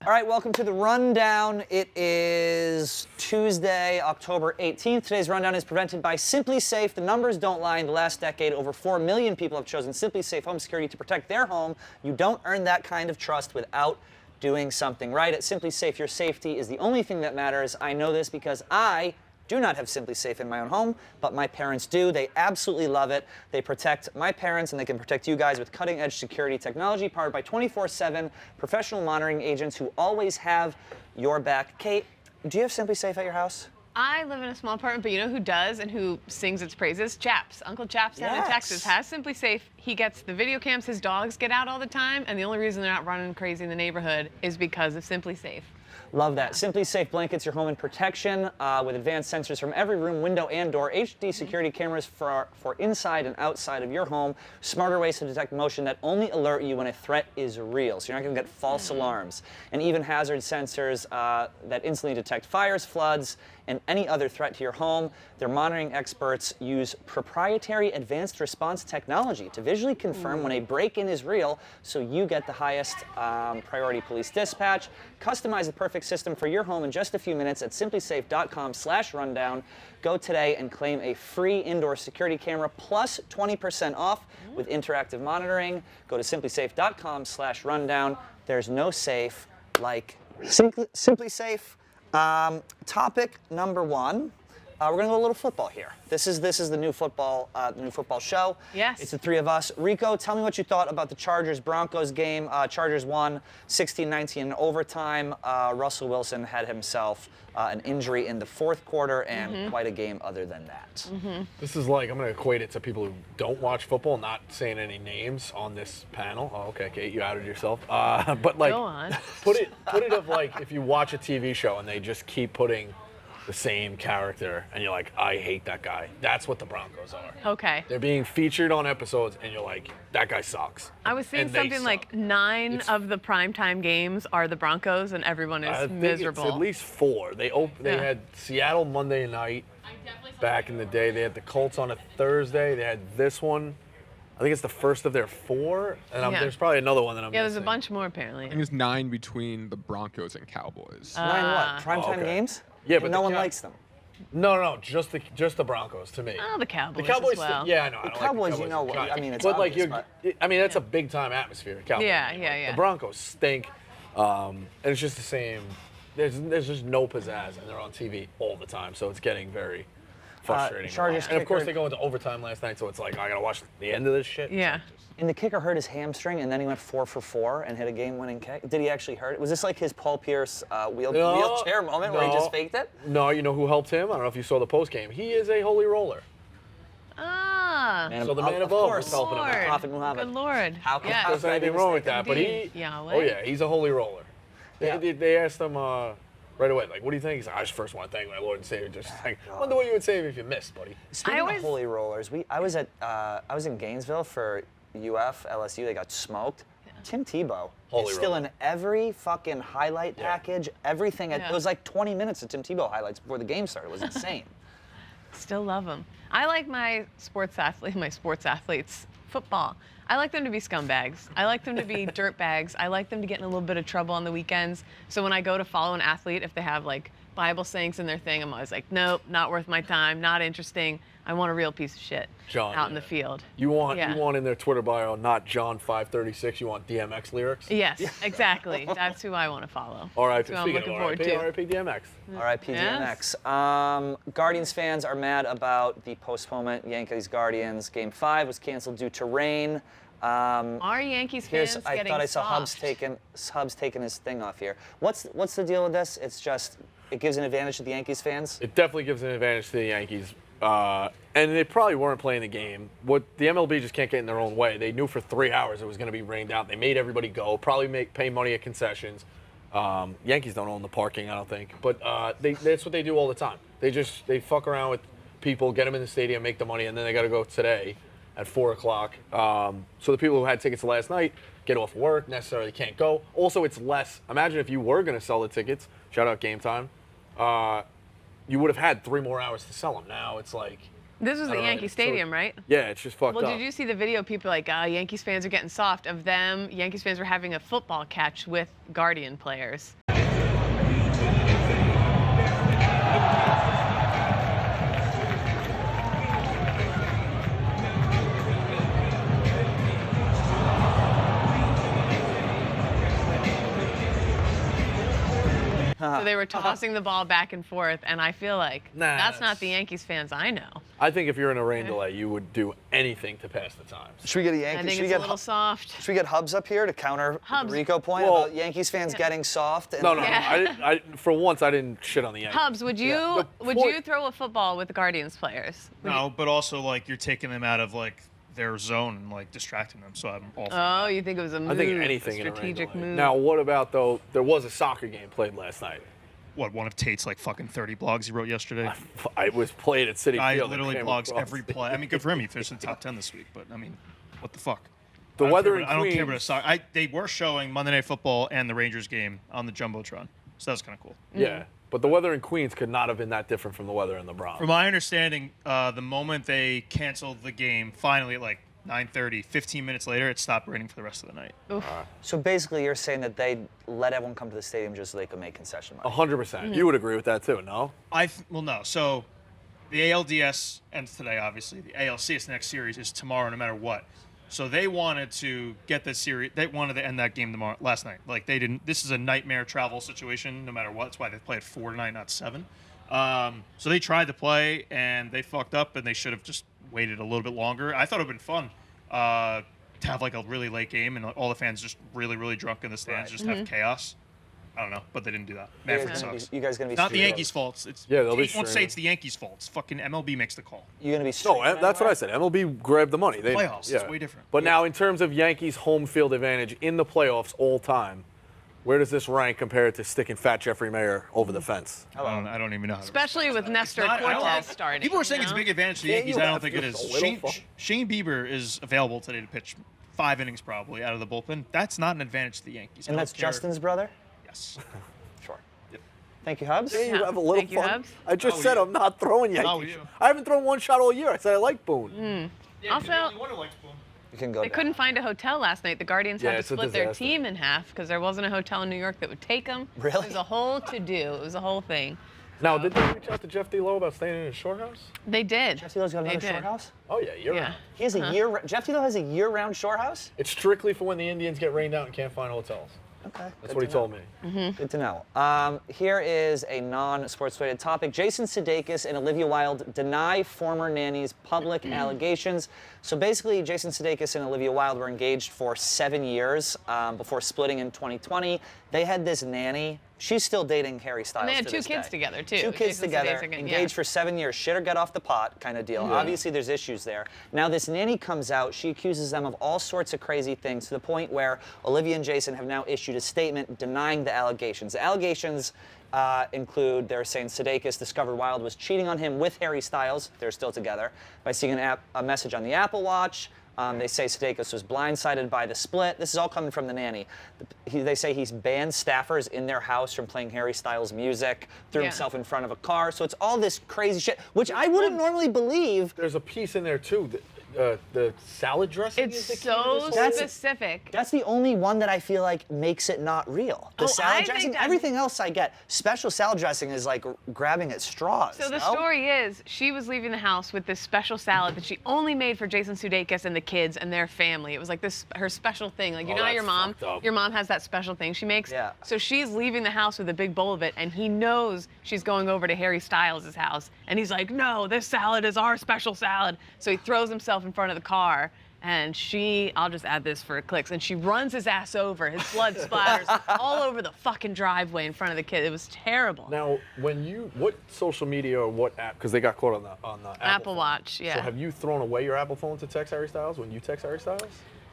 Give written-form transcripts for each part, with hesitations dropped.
All right, welcome to the Rundown. It is Tuesday, October 18th. Today's Rundown is presented by SimpliSafe. The numbers don't lie. In the last decade, over 4 million people have chosen SimpliSafe home security to protect their home. You don't earn that kind of trust without doing something right. At SimpliSafe, your safety is the only thing that matters. I know this because I do not have SimpliSafe in my own home, but my parents do. They absolutely love it. They protect my parents, and they can protect you guys with cutting-edge security technology powered by 24/7 professional monitoring agents who always have your back. Kate, do you have SimpliSafe at your house? I live in a small apartment, but you know who does and who sings its praises? Chaps. Uncle Chaps down in Texas has SimpliSafe. He gets the video cams. His dogs get out all the time, and the only reason they're not running crazy in the neighborhood is because of SimpliSafe. Love that. SimpliSafe blankets your home in protection with advanced sensors from every room, window, and door. HD security cameras for inside and outside of your home. Smarter ways to detect motion that only alert you when a threat is real, so you're not going to get false alarms. And even hazard sensors that instantly detect fires, floods, and any other threat to your home. Their monitoring experts use proprietary advanced response technology to visually confirm when a break-in is real, so you get the highest priority police dispatch. Customize the perfect system for your home in just a few minutes at simplisafe.com/rundown. Go today and claim a free indoor security camera plus 20% off with interactive monitoring. Go to simplisafe.com/rundown. There's no safe like SimpliSafe. Topic number one. We're gonna go a little football here. This is the new football show. Yes. It's the three of us. Rico, tell me what you thought about the Chargers-Broncos game. Chargers won 16-19 in overtime. Russell Wilson had himself an injury in the fourth quarter, and quite a game other than that. This is like, I'm going to equate it to people who don't watch football, not saying any names on this panel. Oh, okay, Kate, you outed yourself. But like, Go on. put it of like if you watch a TV show and they just keep putting the same character and you're like, I hate that guy. That's what the Broncos are. Okay. They're being featured on episodes and you're like, that guy sucks. I was seeing And they something like suck. 9 of the primetime games are the Broncos, and everyone I is think miserable. it's at least 4. They had Seattle Monday night back in the day. They had the Colts on a Thursday. They had this one. I think it's the first of their 4, and there's probably another one that I'm there's a missing. bunch more apparently. I think it's 9 between the Broncos and Cowboys. 9 what? Primetime okay. games? Yeah, And but no the one Cow- likes them. No, just the Broncos to me. Oh, the Cowboys, The Cowboys, as well. yeah, I know. I The don't Cowboys, like the you know Cowboys. what- I mean, it's but like obvious, but- I mean, that's a big time atmosphere. Cowboys. Yeah. The Broncos stink, and it's just the same. There's just no pizzazz, and they're on TV all the time, so it's getting very frustrating. Chargers and of course, kicker- they go into overtime last night, so it's like I gotta watch the end of this shit. Yeah. And the kicker hurt his hamstring, and then he went 4 for 4 and hit a game-winning kick. Did he actually hurt it? Was this like his Paul Pierce wheelchair moment where he just faked it? No, you know who helped him? I don't know if you saw the post game. He is a holy roller. Ah. So the man above was helping him out. Lord. Prophet Muhammad. Good Lord. How can- Yes. how There's anything wrong with that, but Indeed, Yahweh. oh yeah, he's a holy roller. Yeah. They asked him right away, like, what do you think? He's like, I just first want to thank my Lord and Savior. Just like, wonder what you would say if you missed, buddy. Speaking always- of holy rollers, I was in Gainesville for UF, LSU. They got smoked. Tim Tebow Holy is still roller. in every fucking highlight Yeah. package. Everything. Yeah. It was like 20 minutes of Tim Tebow highlights before the game started. It was insane. Still love them. I like my sports athletes football. I like them to be scumbags. I like them to be dirtbags. I like them to get in a little bit of trouble on the weekends. So when I go to follow an athlete, if they have like Bible sayings in their thing, I'm always like, nope, not worth my time, not interesting. I want a real piece of shit John, out in the field. You want Yeah. in their Twitter bio not John 536. You want DMX lyrics. Yes, exactly. That's who I want to follow. All right. That's who I'm Speaking looking of forward RIP, to. RIP DMX. R.I.P. Yes. DMX. Guardians fans are mad about the postponement. Yankees-Guardians Game 5 was canceled due to rain. Are Yankees fans I getting thought I saw soft? Hubs taking his thing off here. What's the deal with this? It's just it gives an advantage to the Yankees fans. It definitely gives an advantage to the Yankees. And they probably weren't playing the game. What the MLB just can't get in their own way. They knew for 3 hours it was going to be rained out. They made everybody go. Probably pay money at concessions. Yankees don't own the parking, I don't think. But that's what they do all the time. They fuck around with people, get them in the stadium, make the money, and then they got to go today at 4 o'clock. So the people who had tickets last night get off work, necessarily can't go. Also, it's less. Imagine if you were going to sell the tickets. Shout out Game Time. You would have had 3 more hours to sell them. Now it's like This was I at don't know, Yankee it's Stadium, so- right? Yeah, it's just fucked Well, up. did you see the video? People like, Yankees fans are getting soft. Of them, Yankees fans were having a football catch with Guardian players. So they were tossing the ball back and forth, and I feel like Nah, that's not the Yankees fans I know. I think if you're in a rain delay, you would do anything to pass the time. Should we get a I Yankees? think Should we it's a get little soft. Should we get Hubs up here to counter Hubs. the Rico point Well- about Yankees fans getting soft? And No. Yeah. I for once, I didn't shit on the Yankees. Hubs, would you The would point- you throw a football with the Guardians players? No, but also like you're taking them out of like their zone and like distracting them. So I'm all for Oh, you think it was a move? I think anything a in a rain strategic delay. move. Now, what about though? There was a soccer game played last night. what, one of Tate's like fucking 30 blogs he wrote yesterday. I was played at City I Field. literally and came blogs across every it. play. I mean, good for him. He finished in the top 10 this week. But I mean, what the fuck? The I don't weather care in about- I don't care about a Queens- soccer. They were showing Monday Night Football and the Rangers game on the Jumbotron. So that was kind of cool. Yeah, but the weather in Queens could not have been that different from the weather in the Bronx. From my understanding, the moment they canceled the game, finally at like 9:30, 15 minutes later, it stopped raining for the rest of the night. So basically, you're saying that they let everyone come to the stadium just so they could make concession money. 100%. You would agree with that too, no? Well, no. So the ALDS ends today, obviously. The ALCS next series is tomorrow, no matter what. So they wanted to get this series. They wanted to end that game tomorrow. Last night, like they didn't. This is a nightmare travel situation, no matter what. That's why they played 4 tonight, not 7. So they tried to play and they fucked up, and they should have just waited a little bit longer. I thought it would have been fun to have like a really late game and all the fans just really, really drunk in the stands, Right. just have chaos. I don't know, but they didn't do that. You Manfred guys gonna sucks. be, you guys gonna be Not the streaming? Yankees' fault. It's Yeah, they'll be Tate won't say streaming. it's the Yankees' fault. It's fucking MLB makes the call. You gonna be No, streaming that's what I anywhere? said. MLB grabbed the money. They, Playoffs, it's way different. But now, in terms of Yankees' home field advantage in the playoffs all time, where does this rank compared to sticking Fat Jeffrey Mayer over the fence? I don't even know how to Especially with Nestor Not- I don't- Cortez starting. People are saying you it's a know? big advantage to the Yeah, Yankees. you I don't have think it just is. a little fun. Shane Bieber is available today to pitch 5 innings probably out of the bullpen. That's not an advantage to the Yankees. And I that's don't care. Justin's brother? Yes. Sure. Thank you, Hubs. Yeah, you Yeah. have a little Thank you, fun. Hubs. I just Oh, said yeah. I'm not throwing Yankees. Oh, yeah. I haven't thrown one shot all year. I said I like Boone. Also, You can go they down. couldn't find a hotel last night. The Guardians Yeah, had to it's a split their disaster. team in half because there wasn't a hotel in New York that would take them. Really? It was a whole to-do. It was a whole thing. Now, did they reach out to Jeff D. Lowe about staying in his short house? They did. Jeff Tito's got They another did. short house? Oh, yeah, you're Yeah. right. He has a year. Jeff Tito has a year-round short house? It's strictly for when the Indians get rained out and can't find hotels. Okay. That's what he told me. Good to know. Here is a non-sports related topic. Jason Sudekis and Olivia Wilde deny former nanny's public allegations. So basically, Jason Sudekis and Olivia Wilde were engaged for 7 years before splitting in 2020. They had this nanny. She's still dating Harry Styles. And they had to 2 this kids day. together, too. 2 kids Jason together, Sudeikis, yeah. engaged for 7 years. Shit or get off the pot kind of deal. Obviously, there's issues there. Now, this nanny comes out. She accuses them of all sorts of crazy things to the point where Olivia and Jason have now issued a statement denying the allegations. The allegations include they're saying Sudekis discovered Wilde was cheating on him with Harry Styles. They're still together. By seeing a message on the Apple Watch. They say Sudekis was blindsided by the split. This is all coming from the nanny. They say he's banned staffers in their house from playing Harry Styles music, threw Yeah. himself in front of a car. So it's all this crazy shit, which I wouldn't normally believe. There's a piece in there, too. The salad dressing It's is the key to so this? That's- specific. That's the only one that I feel like makes it not real. The Oh, I salad think dressing, that- everything else I get. Special salad dressing is like grabbing at straws. So the no? story is she was leaving the house with this special salad that she only made for Jason Sudeikis and the kids and their family. It was like this her special thing. Like you Oh, know how that's fucked up. your mom has that special thing she makes? Yeah. So she's leaving the house with a big bowl of it and he knows she's going over to Harry Styles' house and he's like, "No, this salad is our special salad." So he throws himself in front of the car and I'll just add this for clicks, and she runs his ass over. His blood splatters all over the fucking driveway in front of the kid. It was terrible. Now, what social media or what app, because they got caught on the Apple phone. Watch, yeah. So have you thrown away your Apple phone to text Harry Styles when you text Harry Styles?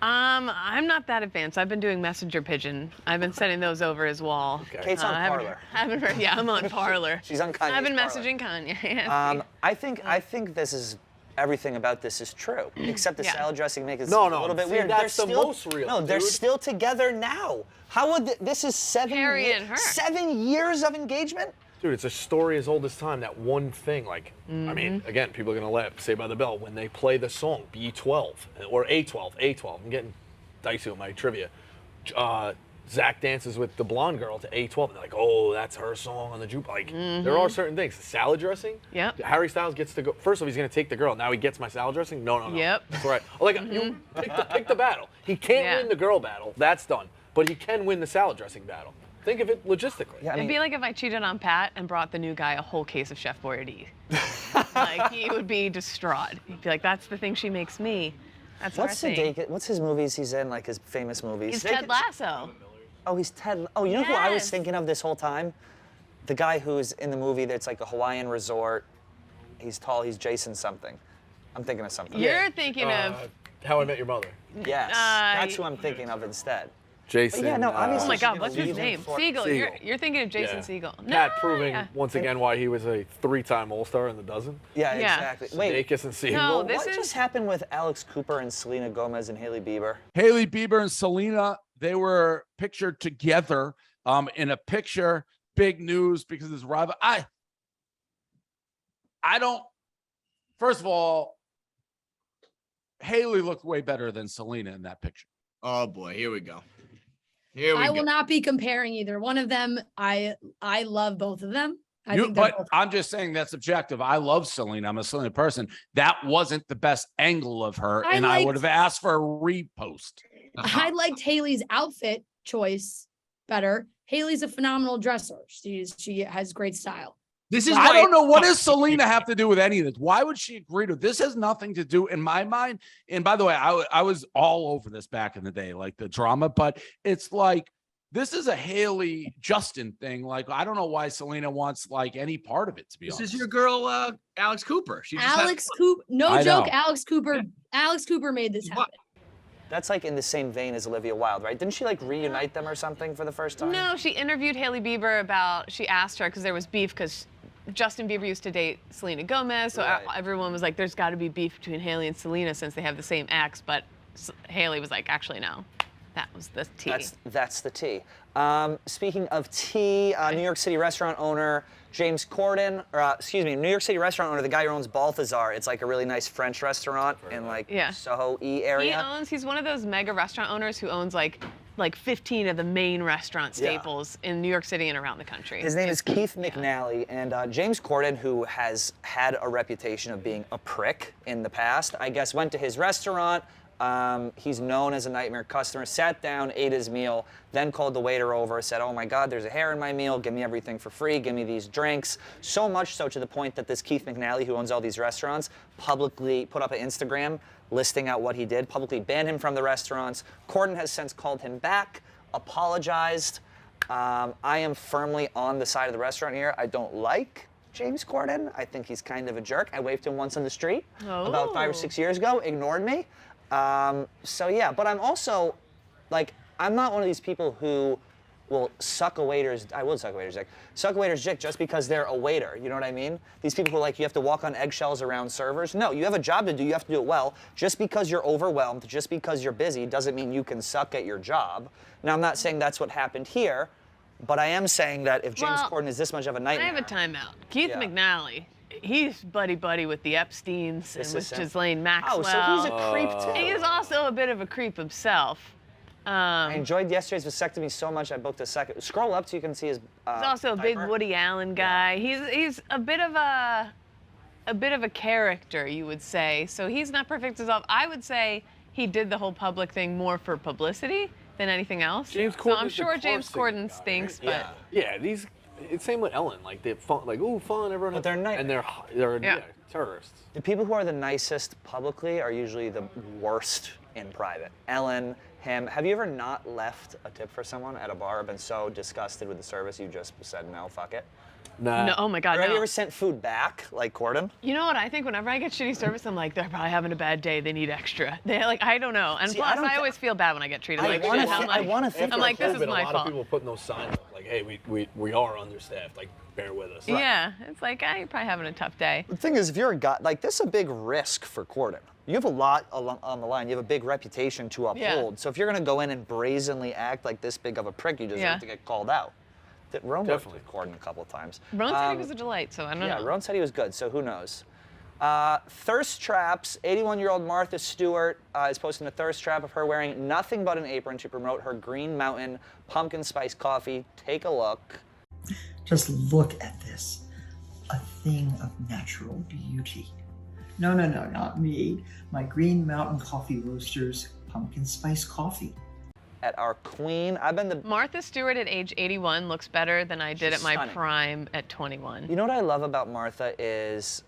I'm not that advanced. I've been doing Messenger Pigeon. I've been sending those over as well. Okay. Kate's on I haven't- Parler. Yeah, I'm on Parler. She's on Kanye's I've been Parler. messaging Kanye. I think this is everything about this is true, except the Yeah. salad dressing makes it No, seem a little bit see, weird. that's They're the still, most real, No, they're dude. still together now. How would this is 7 Harry years? and her. 7 years of engagement? Dude, it's a story as old as time. That one thing, like, I mean, again, people are gonna laugh. Saved by the Bell when they play the song B12 or A12. I'm getting dicey with my trivia. Zach dances with the blonde girl to A12. And they're like, oh, that's her song on the juke. Like, there are certain things. Salad dressing. Yep. Harry Styles gets to go. First of all, he's gonna take the girl. Now he gets my salad dressing. No. Yep. That's right. Like, you pick the battle. He can't win the girl battle. That's done. But he can win the salad dressing battle. Think of it logistically. Yeah, I It'd mean, be like if I cheated on Pat and brought the new guy a whole case of Chef Boyardee. Like, he would be distraught. He'd be like, that's the thing she makes me. That's what's our thing. Sudekis? What's his movies he's in? Like his famous movies. He's Ted Lasso. Oh, he's Ted. Oh, you know who I was Yes. thinking of this whole time? The guy who's in the movie that's like a Hawaiian resort. He's tall. He's Jason something. I'm thinking of something. You're thinking of. How I Met Your Mother. Yes, that's who I'm thinking of instead. Jason. But yeah, no, obviously. Oh my she's God, gonna what's his leave him name? for- Siegel. Siegel. You're thinking of Jason Yeah. Siegel. Pat proving yeah. once again why he was a 3-time All-Star in the dozen. Yeah, Yeah. exactly. Wait, Sudekis and Siegel. No, this what is- just happened with Alex Cooper and Selena Gomez and Hailey Bieber? Hailey Bieber and Selena, they were pictured together in a picture. Big news because it's rival. I don't. First of all, Hailey looked way better than Selena in that picture. Oh boy, here we go. Here we I go. will not be comparing either one of them. I love both of them. I think they're But both. I'm just saying that's objective. I love Selena. I'm a Selena person. That wasn't the best angle of her, I and I liked- would have asked for a repost. I liked Haley's outfit choice better. Haley's a phenomenal dresser. She has great style. This is I why don't know what does Selena have to do with any of this. Why would she agree to this? Has nothing to do in my mind. And by the way, I was all over this back in the day, like the drama, but it's like this is a Haley Justin thing. Like I don't know why Selena wants like any part of it. To be This honest, is your girl, Alex Cooper. She just had- Alex Cooper, no I joke. know. Alex Cooper made this What? happen. That's like in the same vein as Olivia Wilde, right? Didn't she like reunite them or something for the first time? No, she interviewed Hailey Bieber about. She asked her because there was beef because Justin Bieber used to date Selena Gomez, so Right. everyone was like, "There's got to be beef between Hailey and Selena since they have the same ex." But Hailey was like, "Actually, no, that was the tea." That's the tea. Speaking of tea, New York City restaurant owner James Corden, New York City restaurant owner, the guy who owns Balthazar. It's like a really nice French restaurant in like Yeah. Soho-y area. He's one of those mega restaurant owners who owns like 15 of the main restaurant Yeah. staples in New York City and around the country. His name is Keith McNally, and James Corden, who has had a reputation of being a prick in the past, I guess went to his restaurant. He's known as a nightmare customer, sat down, ate his meal, then called the waiter over, said, oh my God, there's a hair in my meal, give me everything for free, give me these drinks. So much so to the point that this Keith McNally, who owns all these restaurants, publicly put up an Instagram listing out what he did, publicly banned him from the restaurants. Corden has since called him back, apologized. I am firmly on the side of the restaurant here. I don't like James Corden. I think he's kind of a jerk. I waved to him once on the street about 5 or 6 years ago, ignored me. So yeah, but I'm also, like, I'm not one of these people who will suck a waiter's dick just because they're a waiter, you know what I mean? These people who are like, you have to walk on eggshells around servers. No, you have a job to do, you have to do it well. Just because you're overwhelmed, just because you're busy, doesn't mean you can suck at your job. Now, I'm not saying that's what happened here, but I am saying that if James Well, Corden is this much of a I nightmare. have a timeout. Keith Yeah. McNally, he's buddy with the Epsteins and This with is him. Ghislaine Maxwell. Oh, so he's a creep too. He is also a bit of a creep himself. I enjoyed yesterday's vasectomy so much I booked a second. Scroll up so you can see his. He's also a big Piper. Woody Allen guy. He's a bit of a character, you would say. So he's not perfect himself. I would say he did the whole public thing more for publicity than anything else. James So Corden I'm is the sure James car Corden guy, stinks, Yeah. Yeah, these. It's same with Ellen. Like they're fun, like ooh fun, everyone. But they're nice. and they're Yeah. terrorists. The people who are the nicest publicly are usually the worst in private. Ellen, him. Have you ever not left a tip for someone at a bar or been so disgusted with the service you just said no, fuck it? Nah. No, oh my God, Or have you no. ever sent food back, like Corden? You know what I think? Whenever I get shitty service, I'm like, they're probably having a bad day. They need extra. They like, I don't know. And See, plus, I don't I thi- always feel bad when I get treated like wanna shit. thi- I'm like, I wanna think I'm like, this is COVID, my a lot fault. of people putting those signs up like, hey, we are understaffed. Like, bear with us. Yeah, it's like, you're probably having a tough day. The thing is, if you're a guy, like, this is a big risk for Corden. You have a lot on the line. You have a big reputation to uphold. Yeah. So if you're going to go in and brazenly act like this big of a prick, you deserve Yeah. to get called out. Roan worked Definitely. with Corden a couple of times. Roan said he was a delight, so I don't Yeah, know. Roan said he was good, so who knows? Thirst traps. 81-year-old Martha Stewart is posting a thirst trap of her wearing nothing but an apron to promote her Green Mountain pumpkin spice coffee. Take a look. Just look at this. A thing of natural beauty. No, not me. My Green Mountain Coffee Roasters pumpkin spice coffee. At our queen, I've been the. Martha Stewart at age 81 looks better than I did She's at my stunning. prime at 21. You know what I love about Martha is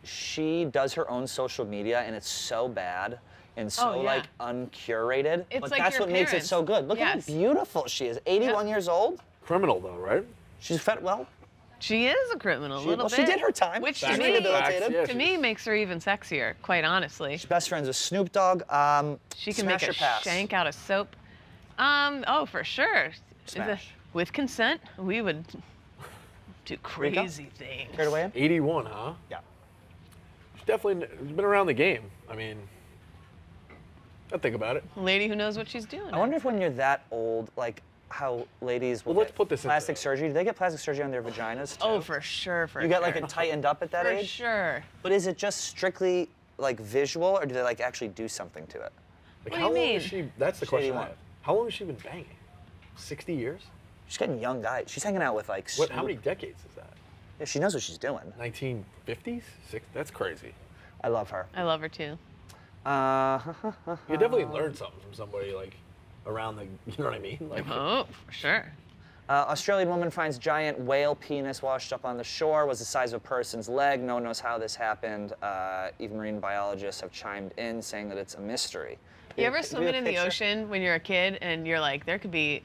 she does her own social media and it's so bad and so Oh, yeah. like uncurated. It's but like that's your what makes it parents. so good. Look Yes. how beautiful she is. 81 years old. Criminal though, right? She's fed well. She is a criminal, a little Well, bit. she did her time. Which She's to me, rehabilitated. Yeah, to me makes her even sexier, quite honestly. She's best friends with Snoop Dogg. She can smash make or a pass? shank out of soap. Oh, for sure. Smash. With consent, we would do crazy things. Care to weigh in? 81, huh? Yeah. She's definitely been around the game. I mean, I think about it. Lady who knows what she's doing. I wonder if when you're that old, like how ladies will Well, let's get put this into- plastic surgery. Do they get plastic surgery on their vaginas too? Oh, for sure, You get like sure. it tightened up at that For age? sure. But is it just strictly like visual or do they like actually do something to it? Like, What do how you long mean? is she? That's the She's question. I 81. have. How long has she been banging? 60 years? She's getting young guys. She's hanging out with like What? How Snoop. many decades is that? Yeah, she knows what she's doing. 1950s? That's crazy. I love her. I love her too. You definitely learn something from somebody like around the. You know what I mean? Like, Oh, for sure. Australian woman finds giant whale penis washed up on the shore, was the size of a person's leg. No one knows how this happened. Even marine biologists have chimed in saying that it's a mystery. You ever Have swimming a in the picture? ocean when you're a kid and you're like, there could be,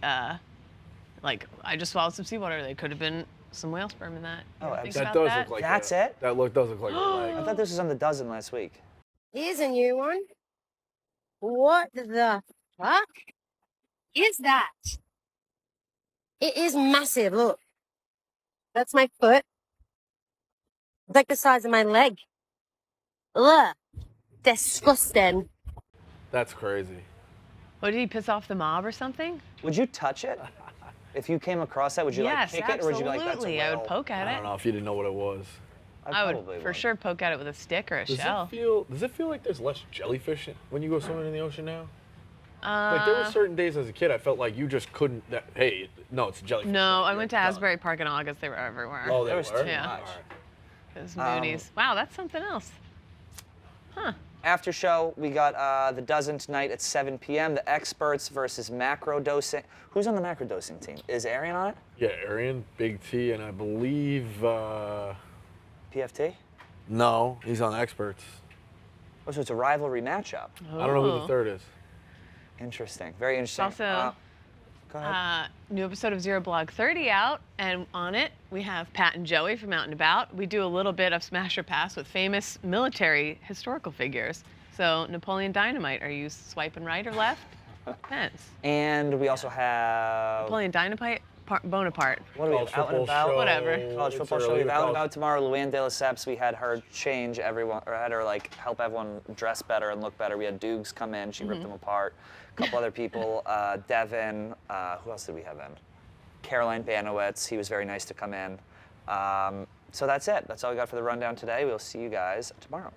like, I just swallowed some seawater. There could have been some whale sperm in that. You Oh, ever think that about does that? look like. That's it? That does look like a I leg. thought this was on the dozen last week. Here's a new one. What the fuck is that? It is massive. Look. That's my foot. It's like the size of my leg. Ugh. Disgusting. That's crazy. Oh, did he piss off the mob or something? Would you touch it? If you came across that, would you Yes, like kick it or would you be like, that's a absolutely. I would whale? poke at I it. don't know if you didn't know what it was. I would probably for sure poke at it with a stick or a shell. Does it feel like there's less jellyfish when you go swimming in the ocean now? Like there were certain days as a kid I felt like you just couldn't. Hey, no, it's a jellyfish. No, I You're went to done. Asbury Park in August. They were everywhere. Oh, they There was were? too Yeah. much. Those Moonies. Wow, that's something else. Huh. After show, we got the dozen tonight at 7 p.m. The experts versus macro dosing. Who's on the macro dosing team? Is Arian on it? Yeah, Arian, Big T, and I believe PFT? no, he's on experts. Oh, so it's a rivalry matchup. I don't know who Oh. the third is. Interesting. Very interesting. Also, go ahead. new episode of Zero Blog 30 out, and on it we have Pat and Joey from Out and About. We do a little bit of Smash or Pass with famous military historical figures. So Napoleon Dynamite, are you swiping right or left? Depends. And we also have. Napoleon Dynamite, Bonaparte. What do we have? Out and About? show. Whatever. College It's football show. early, We have Out and college- About tomorrow. Luann de Lesseps, we had her change everyone, or had her like help everyone dress better and look better. We had Dukes come in. She ripped them apart. A couple other people. Devin. Who else did we have in? Caroline Banowitz. He was very nice to come in. So that's it. That's all we got for the rundown today. We'll see you guys tomorrow.